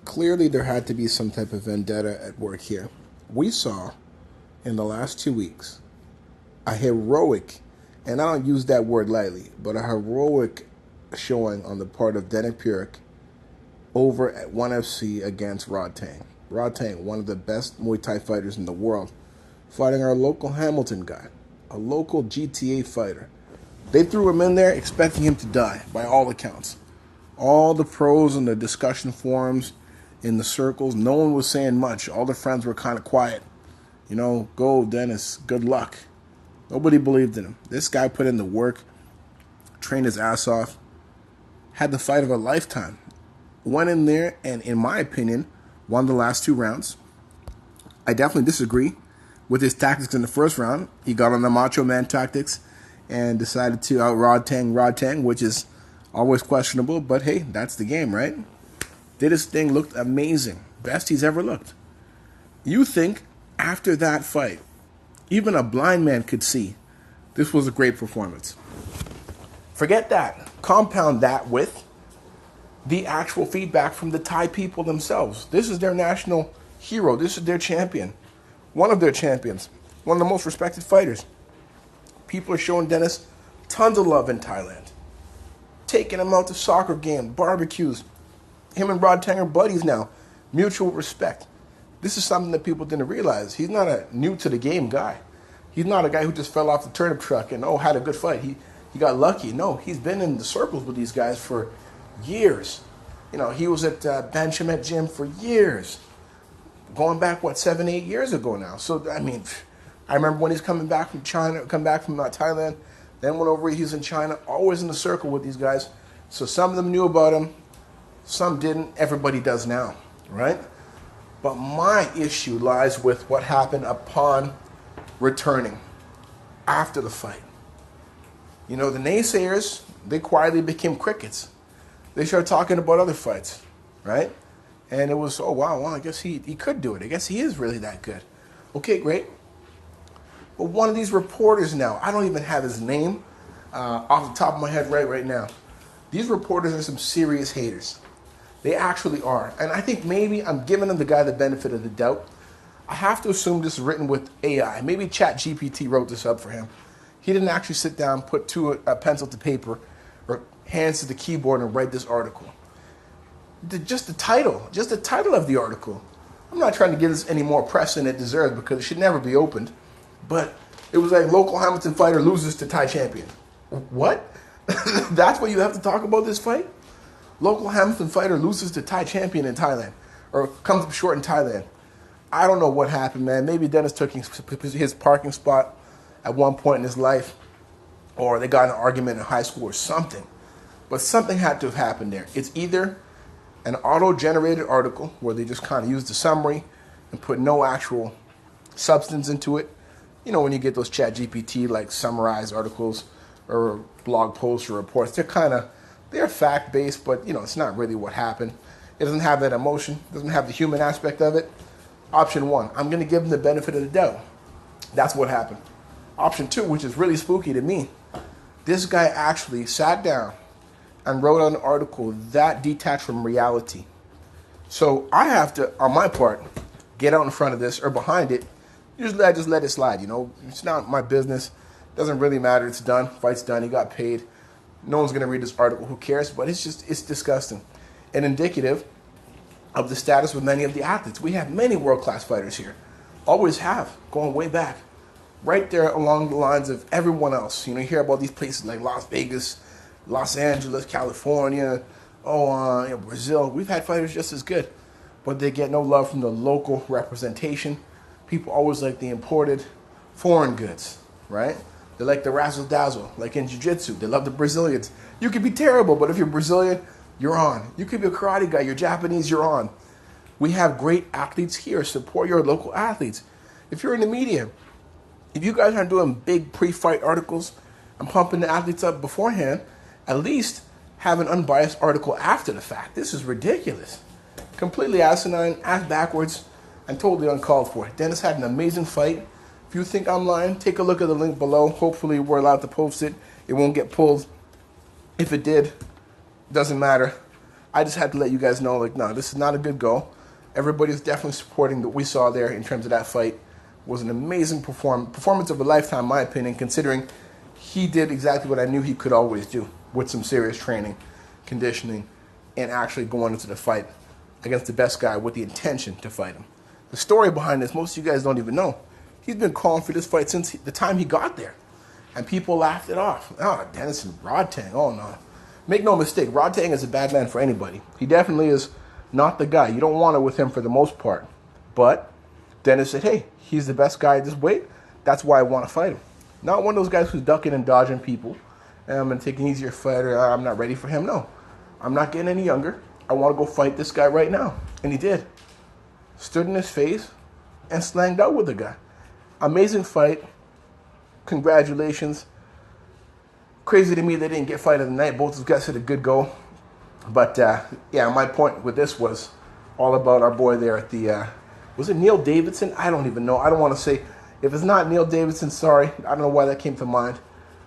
Clearly, there had to be some type of vendetta at work here. We saw in the last 2 weeks a heroic, and I don't use that word lightly, but a heroic showing on the part of Denis Puric over at 1FC against Rodtang. Rodtang, one of the best Muay Thai fighters in the world, fighting our local Hamilton guy, a local GTA fighter. They threw him in there expecting him to die, by all accounts. All the pros in the discussion forums, in the circles, no one was saying much. All the friends were kind of quiet. Go, Dennis, good luck. Nobody believed in him. This guy put in the work, trained his ass off, had the fight of a lifetime. Went in there and, in my opinion, won the last 2 rounds. I definitely disagree with his tactics in the first round. He got on the Macho Man tactics and decided to out Rodtang, which is always questionable. But hey, that's the game, right? Did his thing, looked amazing. Best he's ever looked. You think after that fight, even a blind man could see this was a great performance. Forget that. Compound that with the actual feedback from the Thai people themselves. This is their national hero. This is their champion. One of their champions. One of the most respected fighters. People are showing Dennis tons of love in Thailand. Taking him out to soccer games, barbecues. Him and Rodtang are buddies now. Mutual respect. This is something that people didn't realize. He's not a new to the game guy. He's not a guy who just fell off the turnip truck and, had a good fight. He got lucky. No, he's been in the circles with these guys for years. He was at Benjamin Gym for years. Going back, 7, 8 years ago now. So, I remember when he's coming back from China, Thailand, then went over, he's in China, always in the circle with these guys. So some of them knew about him, some didn't. Everybody does now, right? But my issue lies with what happened upon returning after the fight. The naysayers, they quietly became crickets. They started talking about other fights, right? And it was, wow, I guess he could do it. I guess he is really that good. Okay, great. But one of these reporters now, I don't even have his name off the top of my head right now. These reporters are some serious haters. They actually are. And I think maybe I'm giving them the guy the benefit of the doubt. I have to assume this is written with AI. Maybe ChatGPT wrote this up for him. He didn't actually sit down, put a pencil to paper, or hands to the keyboard and write this article. Just the title of the article. I'm not trying to give this any more press than it deserves because it should never be opened. But it was like local Hamilton fighter loses to Thai champion. What? That's what you have to talk about this fight? Local Hamilton fighter loses to Thai champion in Thailand, or comes up short in Thailand. I don't know what happened, man. Maybe Dennis took his parking spot at one point in his life, or they got in an argument in high school or something. But something had to have happened there. It's either an auto-generated article where they just kind of use the summary and put no actual substance into it. When you get those ChatGPT like summarized articles or blog posts or reports, they're fact-based, but it's not really what happened. It doesn't have that emotion, doesn't have the human aspect of it. Option 1, I'm going to give them the benefit of the doubt. That's what happened. Option 2, which is really spooky to me, this guy actually sat down and wrote an article that detached from reality. So I have to, on my part, get out in front of this or behind it. Usually I just let it slide, It's not my business. Doesn't really matter. It's done. Fight's done. He got paid. No one's going to read this article. Who cares? But it's disgusting and indicative of the status with many of the athletes. We have many world-class fighters here. Always have, going way back. Right there along the lines of everyone else. You hear about these places like Las Vegas, Los Angeles, California, Brazil. We've had fighters just as good, but they get no love from the local representation. People always like the imported foreign goods, right? They like the razzle-dazzle, like in jiu-jitsu. They love the Brazilians. You could be terrible, but if you're Brazilian, you're on. You could be a karate guy. You're Japanese, you're on. We have great athletes here. Support your local athletes. If you're in the media, if you guys aren't doing big pre-fight articles and pumping the athletes up beforehand, at least have an unbiased article after the fact. This is ridiculous. Completely asinine, ass backwards, and totally uncalled for. Dennis had an amazing fight. If you think I'm lying, take a look at the link below. Hopefully we're allowed to post it. It won't get pulled. If it did, doesn't matter. I just had to let you guys know, like, no, this is not a good go. Everybody's definitely supporting what we saw there in terms of that fight. It was an amazing performance of a lifetime, in my opinion, considering he did exactly what I knew he could always do with some serious training, conditioning, and actually going into the fight against the best guy with the intention to fight him. The story behind this, most of you guys don't even know. He's been calling for this fight since the time he got there. And people laughed it off. Oh, Dennis and Rodtang. Oh, no. Make no mistake, Rodtang is a bad man for anybody. He definitely is not the guy. You don't want it with him for the most part. But Dennis said, hey, he's the best guy at this weight. That's why I want to fight him. Not one of those guys who's ducking and dodging people. And I'm going to take an easier fight, or I'm not ready for him. No. I'm not getting any younger. I want to go fight this guy right now. And he did. Stood in his face and slanged out with the guy. Amazing fight. Congratulations. Crazy to me they didn't get fight of the night. Both those guys had a good go. But, yeah, my point with this was all about our boy there at the, was it Neil Davidson? I don't even know. I don't want to say, if it's not Neil Davidson, sorry. I don't know why that came to mind.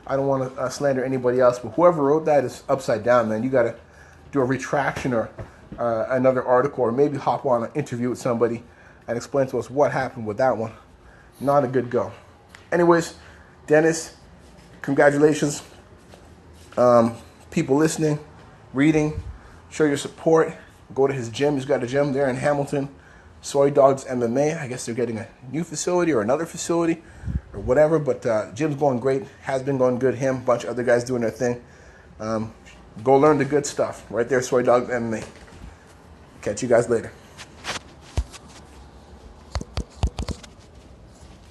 I don't want to slander anybody else. But whoever wrote that is upside down, man. You got to do a retraction or another article, or maybe hop on an interview with somebody and explain to us what happened with that one. Not a good go. Anyways, Dennis, congratulations. People listening, reading, show your support. Go to his gym. He's got a gym there in Hamilton. Soy Dogs MMA. I guess they're getting a new facility or another facility or whatever. But gym's going great. Has been going good. Him, a bunch of other guys doing their thing. Go learn the good stuff. Right there, Soy Dogs MMA. Catch you guys later.